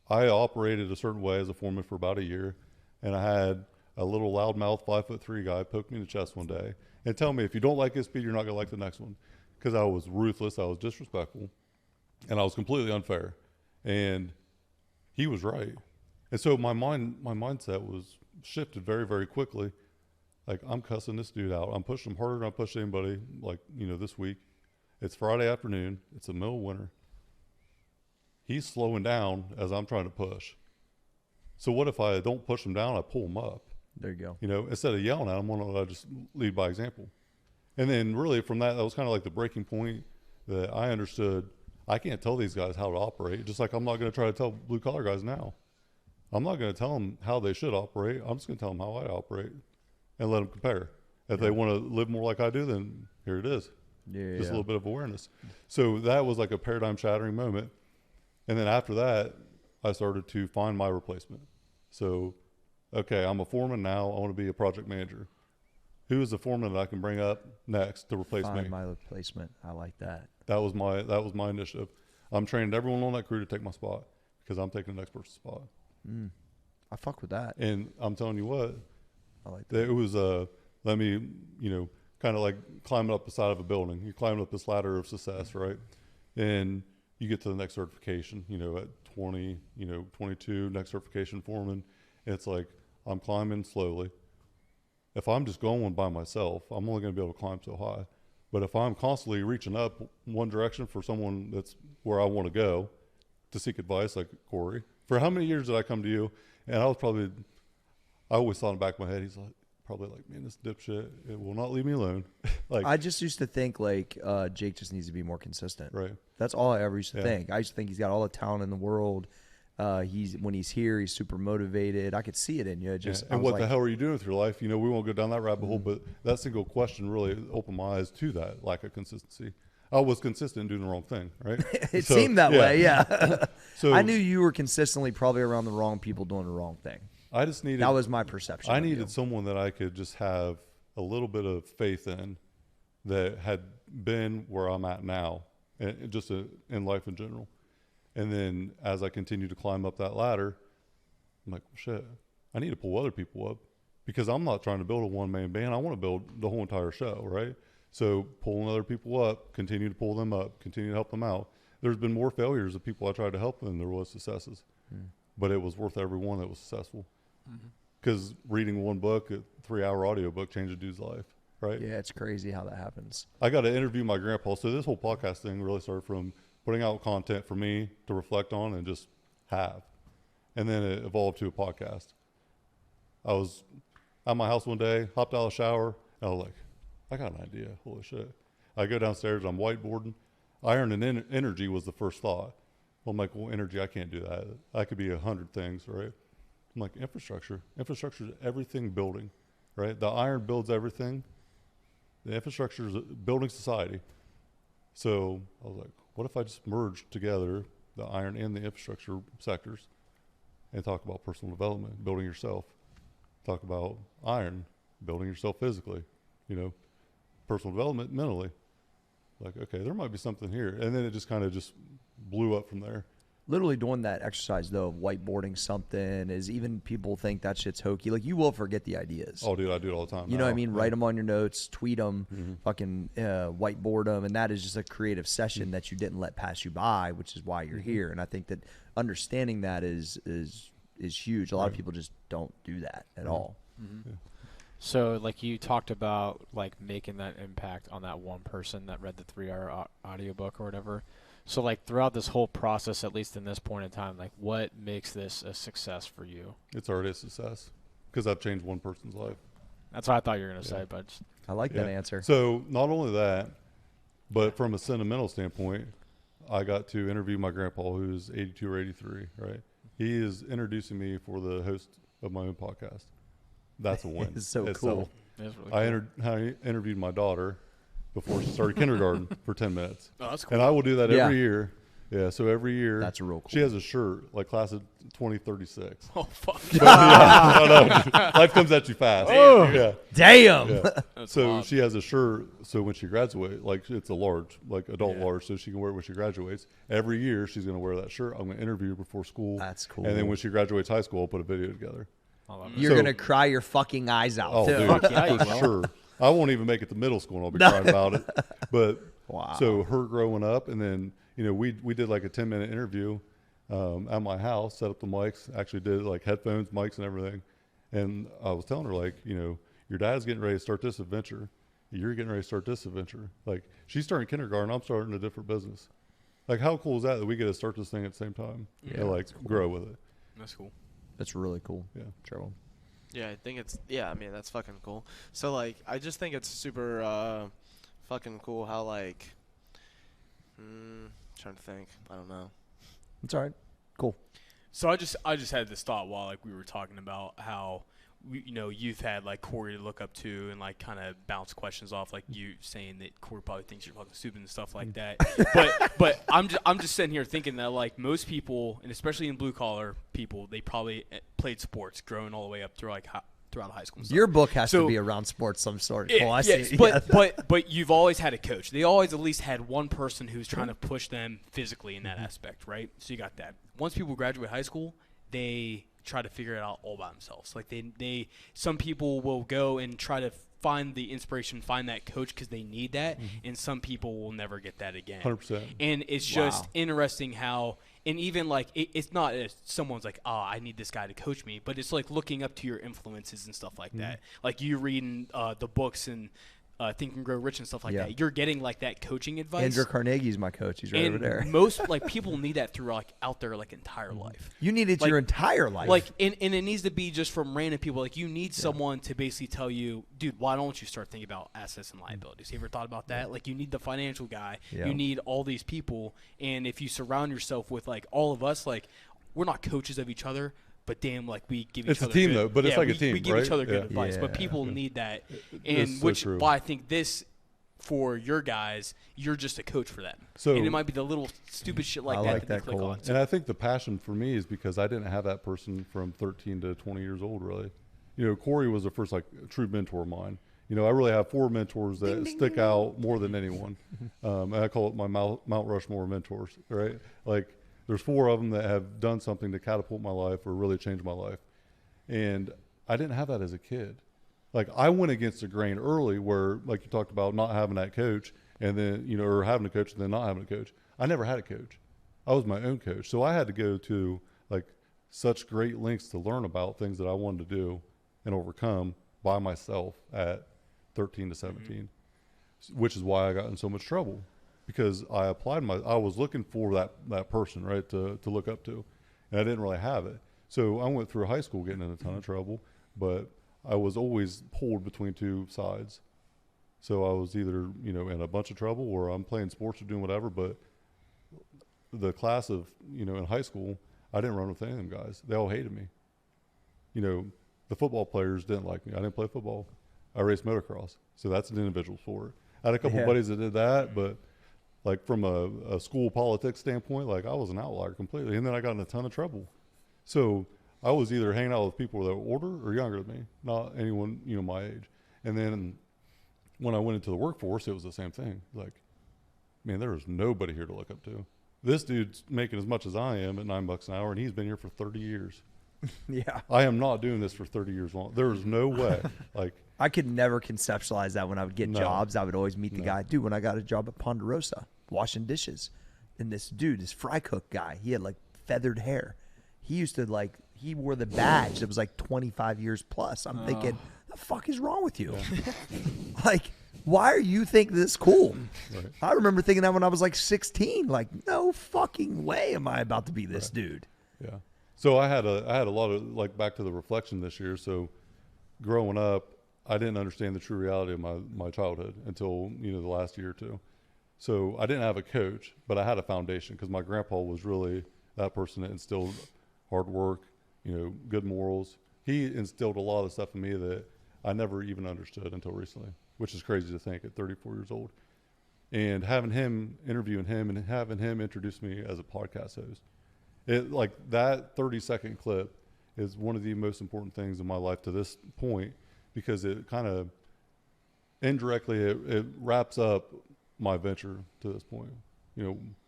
I operated a certain way as a foreman for about a year, and I had a little loudmouth 5'3" guy poke me in the chest one day and tell me, if you don't like his speed, you're not going to like the next one. Because I was ruthless, I was disrespectful, and I was completely unfair. And he was right. And so my mindset was shifted very, very quickly. Like, I'm cussing this dude out. I'm pushing him harder than I pushed anybody, like, this week. It's Friday afternoon. It's the middle of winter. He's slowing down as I'm trying to push. So what if I don't push him down, I pull him up? There you go. Instead of yelling at him, why don't I just lead by example? And then really from that was kind of like the breaking point that I understood I can't tell these guys how to operate, just like I'm not going to try to tell blue collar guys now. I'm not going to tell them how they should operate. I'm just going to tell them how I operate and let them compare. If they want to live more like I do, then here it is. Yeah, Just a little bit of awareness. So that was like a paradigm shattering moment. And then after that, I started to find my replacement. So, okay, I'm a foreman now. I want to be a project manager. Who is the foreman that I can bring up next to replace me? Find my replacement. I like that. That was my initiative. I'm training everyone on that crew to take my spot because I'm taking the next person's spot. I fuck with that. And I'm telling you what, I like that. it was let me, kind of like climbing up the side of a building. You're climbing up this ladder of success, right? And you get to the next certification, at 20, 22, next certification foreman. It's like I'm climbing slowly. If I'm just going by myself, I'm only going to be able to climb so high. But if I'm constantly reaching up one direction for someone that's where I want to go to seek advice, like Corey, for how many years did I come to you? And I always thought in the back of my head, he's like, probably like, man, this dipshit, it will not leave me alone. Like, I just used to think like Jake just needs to be more consistent. right. That's all I ever used to think. I used to think he's got all the talent in the world. When he's here, he's super motivated. I could see it in you. And what the hell are you doing with your life? We won't go down that rabbit hole, but that single question really opened my eyes to that lack of consistency. I was consistent in doing the wrong thing, right? It seemed that way, yeah. So I knew you were consistently probably around the wrong people doing the wrong thing. I just needed. That was my perception. I of needed you. someone that I could just have a little bit of faith in, that had been where I'm at now, and just in life in general. And then as I continue to climb up that ladder, I'm like, shit, I need to pull other people up, because I'm not trying to build a one-man band. I want to build the whole entire show, right? So pulling other people up, continue to pull them up, continue to help them out. There's been more failures of people I tried to help than there was successes, but it was worth every one that was successful. Because reading one book, a 3-hour audiobook, changed a dude's life, right? Yeah, it's crazy how that happens. I got to interview my grandpa. So this whole podcast thing really started from putting out content for me to reflect on and just have. And then it evolved to a podcast. I was at my house one day, hopped out of the shower, and I was like, I got an idea. Holy shit. I go downstairs, I'm whiteboarding. Iron and energy was the first thought. Well, I'm like, well, energy, I can't do that. I could be 100 things, right? I'm like, infrastructure. Infrastructure is everything building, right? The iron builds everything. The infrastructure is building society. So I was like, what if I just merged together the iron and the infrastructure sectors and talk about personal development, building yourself, talk about iron, building yourself physically, personal development mentally. Like, okay, there might be something here. And then it just kind of just blew up from there. literally doing that exercise though of whiteboarding something is even people think that shit's hokey. Like you will forget the ideas. Oh, dude, I do it all the time. You know what I now. mean? Yeah. Write them on your notes, tweet them, fucking whiteboard them, and that is just a creative session that you didn't let pass you by, which is why you're here. And I think that understanding that is huge. A lot of people just don't do that at all. Yeah. So, like you talked about, like making that impact on that one person that read the 3-hour audiobook or whatever. So, like throughout this whole process, at least in this point in time, like what makes this a success for you? It's already a success because I've changed one person's life. That's what I thought you were gonna say, but I like that answer. So not only that, but from a sentimental standpoint, I got to interview my grandpa, who's 82 or 83. Right, he is introducing me for the host of my own podcast. That's a win. It's so itself. cool. it's really cool. I interviewed my daughter before she started kindergarten for 10 minutes. Oh, that's cool. And I will do that Yeah. every year. Yeah, so every year. That's real cool. She has a shirt, like class of 2036. Oh fuck. I know. Life comes at you fast. Oh. Yeah. Damn. Yeah. That's So wild. she has a shirt, so when she graduates, like it's a large, like adult Yeah. large, so she can wear it when she graduates. Every year she's going to wear that shirt. I'm going to interview her before school. That's cool. And then when she graduates high school, I'll put a video together. I love it. You're So- gonna cry your fucking eyes out Oh, too. dude, Fuck yeah, you for will. sure. I won't even make it to middle school and I'll be crying about it. But Wow. so her growing up, and then, you know, we did like a 10-minute interview at my house, set up the mics, actually did like headphones, mics and everything. And I was telling her, like, you know, your dad's getting ready to start this adventure. You're getting ready to start this adventure. Like, she's starting kindergarten. I'm starting a different business. Like, how cool is that we get to start this thing at the same time? Yeah, And, like, that's cool. grow with it. That's cool. That's really cool. Yeah. Trevor. Yeah, I think it's I mean that's fucking cool. So like I just think it's super fucking cool how like trying to think. I don't know. It's all right. Cool. So I just had this thought while like we were talking about how you've had like Corey to look up to and like kind of bounce questions off, like you saying that Corey probably thinks you're fucking stupid and stuff like that. but I'm just sitting here thinking that like most people, and especially in blue collar people, they probably played sports growing all the way up through like throughout high school. And stuff. Your book has to So- be around sports some sort. Yeah, Cool. I yes, see. but you've always had a coach. They always at least had one person who's trying to push them physically in that aspect, right? So you got that. Once people graduate high school, they try to figure it out all by themselves. Like they some people will go and try to find the inspiration, find that coach because they need that, and some people will never get that again. 100%. And it's just Wow. interesting how, and even like it's not someone's like, I need this guy to coach me, but it's like looking up to your influences and stuff like that. Like you reading the books and Think and Grow Rich and stuff like Yeah. that. You're getting like that coaching advice. Andrew Carnegie's my coach. He's right and over there. most like people need that through like out their like entire life. You need it like- your entire life. Like, and it needs to be just from random people. Like, you need someone to basically tell you, dude, why don't you start thinking about assets and liabilities? You ever thought about that? Like, you need the financial guy. Yeah. You need all these people. And if you surround yourself with, like, all of us, like, we're not coaches of each other, but damn, like, we give It's each a other team, good, though, but it's like a we team, give each right? other good Yeah. advice. But Yeah. people need that. It's And so which, true. why I think this, for your guys, you're just a coach for them. So- and it might be the little stupid shit like I that like that that, they click Cole. on. And I think the passion for me is because I didn't have that person from 13 to 20 years old, really. You know, Corey was the first, like, true mentor of mine. You know, I really have 4 mentors that stick out more than anyone. And I call it my Mount Rushmore mentors, right? Like, there's 4 of them that have done something to catapult my life or really change my life. And I didn't have that as a kid. Like, I went against the grain early where, like you talked about, not having that coach and then, you know, or having a coach and then not having a coach. I never had a coach. I was my own coach. So I had to go to, like, such great lengths to learn about things that I wanted to do and overcome by myself at 13 to 17, which is why I got in so much trouble because I was looking for that person, right, to look up to, and I didn't really have it. So I went through high school getting in a ton of trouble, but I was always pulled between 2 sides. So I was either, you know, in a bunch of trouble or I'm playing sports or doing whatever, but the class of, you know, in high school, I didn't run with any of them guys. They all hated me. You know, the football players didn't like me. I didn't play football. I raced motocross. So that's an individual sport. I had a couple Yeah. buddies that did that, but like from a school politics standpoint, like I was an outlier completely. And then I got in a ton of trouble. So I was either hanging out with people that were older or younger than me, not anyone, you know, my age. And then when I went into the workforce, it was the same thing. Like, man, there was nobody here to look up to. this dude's making as much as I am at $9 an hour, and he's been here for 30 years. Yeah. I am not doing this for 30 years long. There is no way. Like, I could never conceptualize that when I would get No. jobs. I would always meet the guy. Dude, when I got a job at Ponderosa, washing dishes, and this dude, this fry cook guy, he had like feathered hair. He used to like, he wore the badge that was like 25 years plus. I'm thinking, the fuck is wrong with you? Like, why are you think this cool? Right. I remember thinking that when I was like 16. Like, no fucking way am I about to be this dude. yeah. So I had a lot of, like, back to the reflection this year. So growing up, I didn't understand the true reality of my childhood until, the last year or two. So I didn't have a coach, but I had a foundation because my grandpa was really that person that instilled hard work, good morals. He instilled a lot of stuff in me that I never even understood until recently, which is crazy to think at 34 years old. And having him, interviewing him, and having him introduce me as a podcast host, like that 30-second clip is one of the most important things in my life to this point, because it kind of indirectly it wraps up my venture to this point,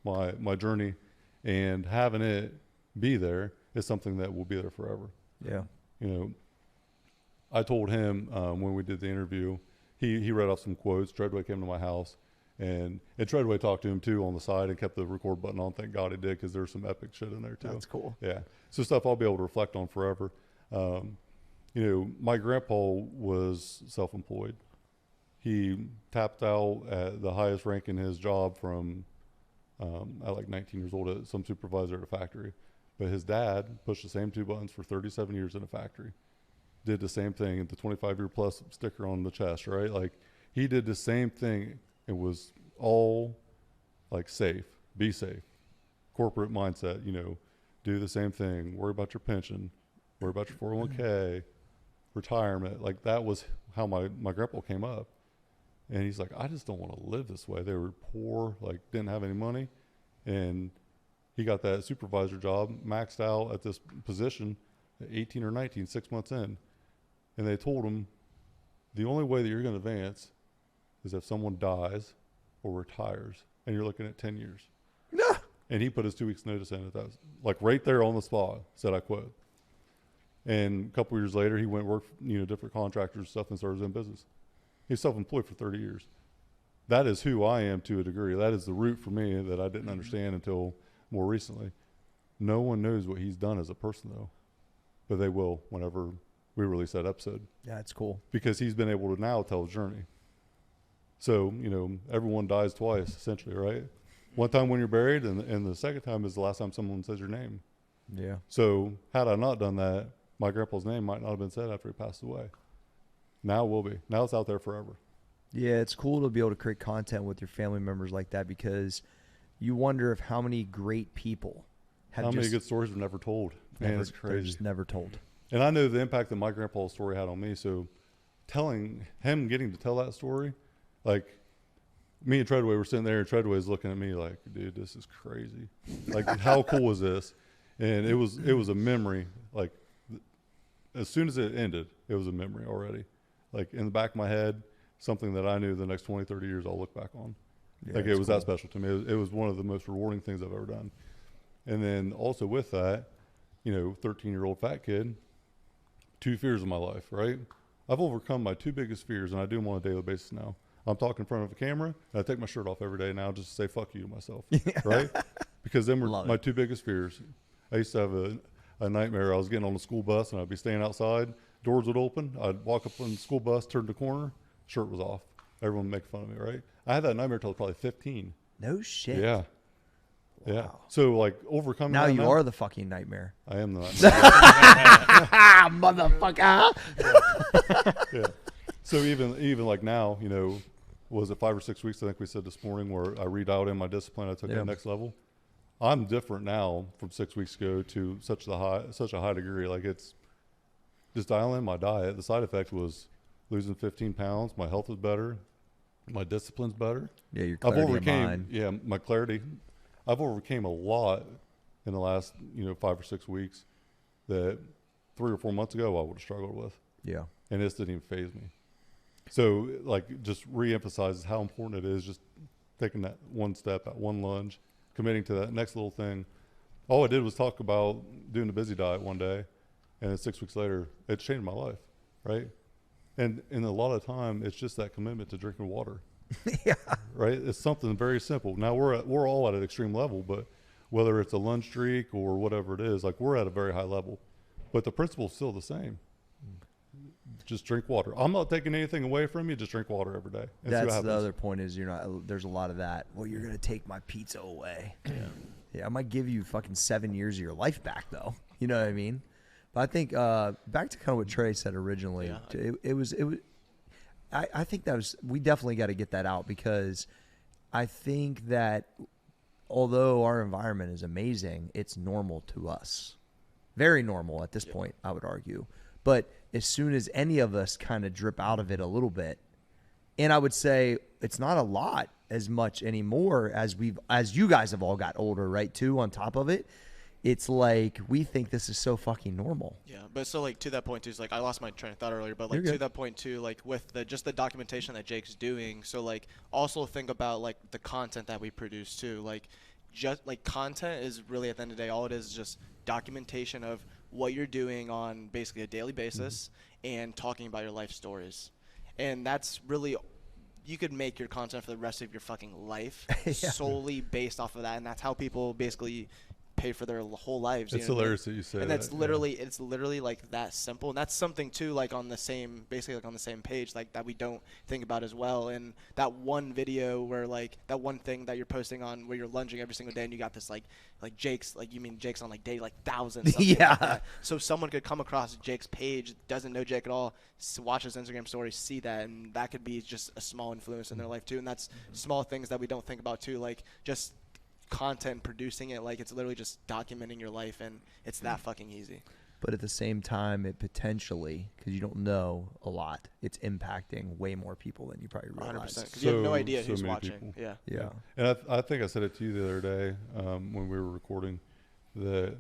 my journey, and having it be there is something that will be there forever. Yeah. I told him when we did the interview, he read off some quotes. Treadway came to my house, and Treadway talked to him too on the side and kept the record button on. Thank God he did, because there's some epic shit in there too. That's cool. Yeah. So stuff I'll be able to reflect on forever. My grandpa was self-employed. He tapped out at the highest rank in his job from at like 19 years old as some supervisor at a factory. But his dad pushed the same two buttons for 37 years in a factory. Did the same thing, the 25-year plus sticker on the chest, right? Like, he did the same thing. It was all like safe, be safe, corporate mindset, do the same thing, worry about your pension, worry about your 401k, retirement. Like, that was how my grandpa came up. And he's like, I just don't want to live this way. They were poor, like, didn't have any money. And he got that supervisor job, maxed out at this position at 18 or 19, 6 months in. And they told him, the only way that you're going to advance is if someone dies or retires, and you're looking at 10 years. No. And he put his 2 weeks notice in at that, like right there on the spot, said, I quit. And a couple years later, he went work, different contractors and stuff, and started his own business. He's self-employed for 30 years. That is who I am to a degree. That is the root for me that I didn't understand until more recently. No one knows what he's done as a person, though, but they will whenever we release that episode. Yeah, it's cool. Because he's been able to now tell his journey. So, everyone dies twice, essentially, right? One time when you're buried, and the second time is the last time someone says your name. Yeah. So had I not done that, my grandpa's name might not have been said after he passed away. Now it will be. Now it's out there forever. Yeah, it's cool to be able to create content with your family members like that, because you wonder if how many great people have how many good stories are never told. Man, it's they're crazy. just never told. And I know the impact that my grandpa's story had on me. So getting to tell that story, like, me and Treadway were sitting there, and Treadway's looking at me like, dude, this is crazy. Like, how cool is this? And it was a memory. Like, as soon as it ended, it was a memory already. Like, in the back of my head, something that I knew the next 20, 30 years I'll look back on. Yeah, Like, it was cool. that special to me. It was one of the most rewarding things I've ever done. And then also with that, 13-year-old fat kid, 2 fears in my life, right? I've overcome my 2 biggest fears, and I do them on a daily basis now. I'm talking in front of a camera, and I take my shirt off every day now just to say fuck you to myself, right? Because them were Love my it. 2 biggest fears. I used to have a nightmare. I was getting on the school bus, and I'd be staying outside. Doors would open. I'd walk up on the school bus, turn the corner, shirt was off. Everyone would make fun of me, right? I had that nightmare until I was probably 15. No shit. Yeah. Yeah. Wow. So, like, overcoming Now that you are the fucking nightmare. I am the Ah, motherfucker. yeah. So even like now, was it 5 or 6 weeks? I think we said this morning where I redialed in my discipline. I took Yeah. that next level. I'm different now from 6 weeks ago to such a high degree. Like, it's just dialing in my diet. The side effect was losing 15 pounds. My health is better. My discipline's better. Yeah, your clarity of mind. Yeah, my clarity. I've overcame a lot in the last 5 or 6 weeks that 3 or 4 months ago I would have struggled with. Yeah. And this didn't even faze me. So, like, just reemphasizes how important it is just taking that one step, that one lunge, committing to that next little thing. All I did was talk about doing the busy diet one day, and then 6 weeks later, it changed my life, right? And a lot of time, it's just that commitment to drinking water. Yeah. Right? It's something very simple. Now, we're all at an extreme level, but whether it's a lunch streak or whatever it is, like, we're at a very high level. But the principle's still the same. Just drink water. I'm not taking anything away from you. Just drink water every day. And see what That's happens. the other point is there's a lot of that. Well, you're going to take my pizza away. Yeah. I might give you fucking 7 years of your life back, though. You know what I mean? But I think back to kind of what Trey said originally, I think we definitely got to get that out, because I think that although our environment is amazing, it's normal to us. Very normal at this point, I would argue. But as soon as any of us kind of drip out of it a little bit, and I would say it's not a lot as much anymore as you guys have all got older, right, too, on top of it. It's like we think this is so fucking normal. Yeah, but so like to that point too, is like I lost my train of thought earlier, but like to that point too, like with just the documentation that Jake's doing, so like also think about like the content that we produce too. Like just like content is really at the end of the day, all it is just documentation of what you're doing on basically a daily basis and talking about your life stories. And that's really, you could make your content for the rest of your fucking life solely based off of that. And that's how people basically pay for their whole lives. It's hilarious that you say that. And that's literally, it's literally like that simple. And that's something too, like on the same, basically like on the same page, like that we don't think about as well. And that one video where like that one thing that you're posting on where you're lunging every single day and you got this like Jake's, like you mean Jake's on like day like thousands. Yeah. Like that. So someone could come across Jake's page, doesn't know Jake at all, watch his Instagram story, see that, and that could be just a small influence in their life too. And that's small things that we don't think about too, like just content, producing it, like it's literally just documenting your life, and it's that fucking easy. But at the same time, it potentially, because you don't know a lot, it's impacting way more people than you probably realize. 100%, because you have no idea who's watching. People. Yeah. And I think I said it to you the other day when we were recording that,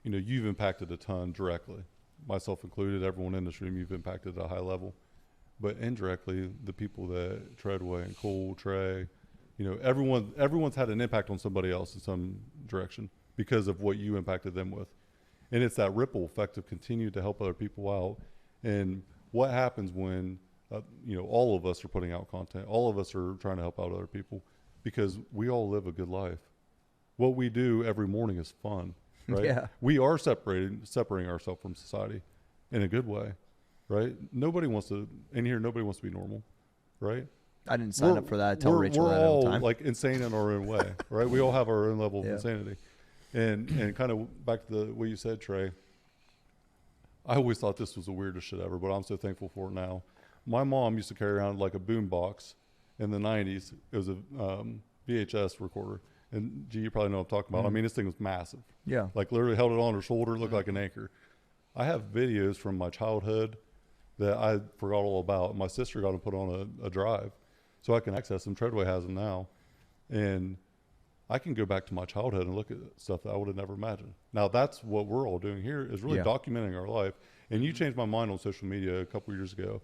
you know, you've impacted a ton directly, myself included, everyone in this room, you've impacted at a high level. But indirectly, the people that Treadway and Cole, Trey, you know, everyone's had an impact on somebody else in some direction because of what you impacted them with. And it's that ripple effect of continue to help other people out. And what happens when, you know, all of us are putting out content, all of us are trying to help out other people, because we all live a good life. What we do every morning is fun, right? Yeah. We are separating ourselves from society in a good way, right? Nobody wants to be normal, right? I didn't sign up for that. I tell Rachel we're that all all the time. like insane in our own way, right? We all have our own level of insanity. And kind of back to what you said, Trey, I always thought this was the weirdest shit ever, but I'm so thankful for it now. My mom used to carry around like a boom box in the 90s. It was a VHS recorder. And you probably know what I'm talking about. I mean, this thing was massive. Yeah. Like literally held it on her shoulder, looked like an anchor. I have videos from my childhood that I forgot all about. My sister got them put on a drive so I can access them. Treadway has them now. And I can go back to my childhood and look at stuff that I would have never imagined. Now, that's what we're all doing here, is really documenting our life. And you changed my mind on social media a couple years ago.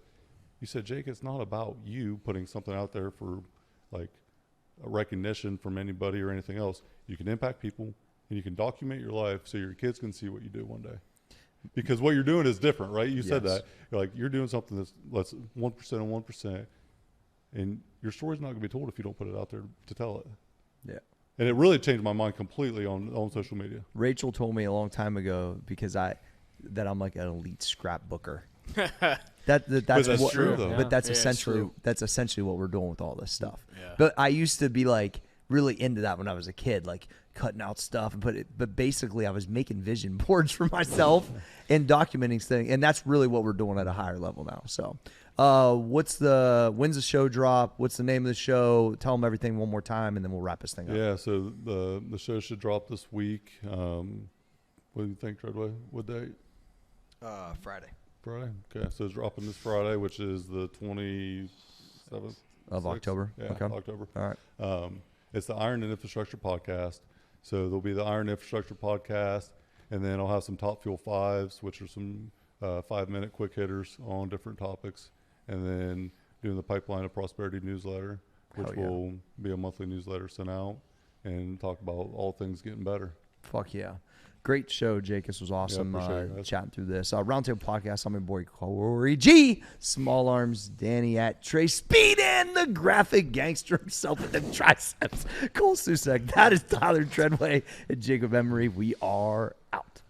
You said, Jake, it's not about you putting something out there for like a recognition from anybody or anything else. You can impact people and you can document your life so your kids can see what you do one day. Because what you're doing is different, right? You said that. You're like, you're doing something that's 1% on 1%. And your story's not going to be told if you don't put it out there to tell it. Yeah. And it really changed my mind completely on social media. Rachel told me a long time ago, because that I'm like an elite scrapbooker. That's what, true, though. But that's essentially what we're doing with all this stuff. Yeah. But I used to be like really into that when I was a kid, like cutting out stuff and but basically I was making vision boards for myself and documenting things, and that's really what we're doing at a higher level now. So when's the show drop? What's the name of the show? Tell them everything one more time, and then we'll wrap this thing up. Yeah, so the show should drop this week. What do you think, Treadway? What date? Friday. Friday? Okay, so it's dropping this Friday, which is the 27th. Of 6th? October? Yeah, Okay. October. All right. It's the Iron and Infrastructure Podcast. So there'll be the Iron Infrastructure Podcast, and then I'll have some Top Fuel 5s, which are some 5-minute quick hitters on different topics, and then doing the Pipeline of Prosperity newsletter, which will be a monthly newsletter sent out. and talk about all things getting better. Fuck yeah. Great show, Jake. This was awesome appreciate it, guys. chatting through this. Roundtable Podcast. I'm your boy, Corey G. Small Arms, Danny at Trey Speed, and the graphic gangster himself with the triceps. Cole Susek. That is Tyler Treadway and Jacob Emery. We are out.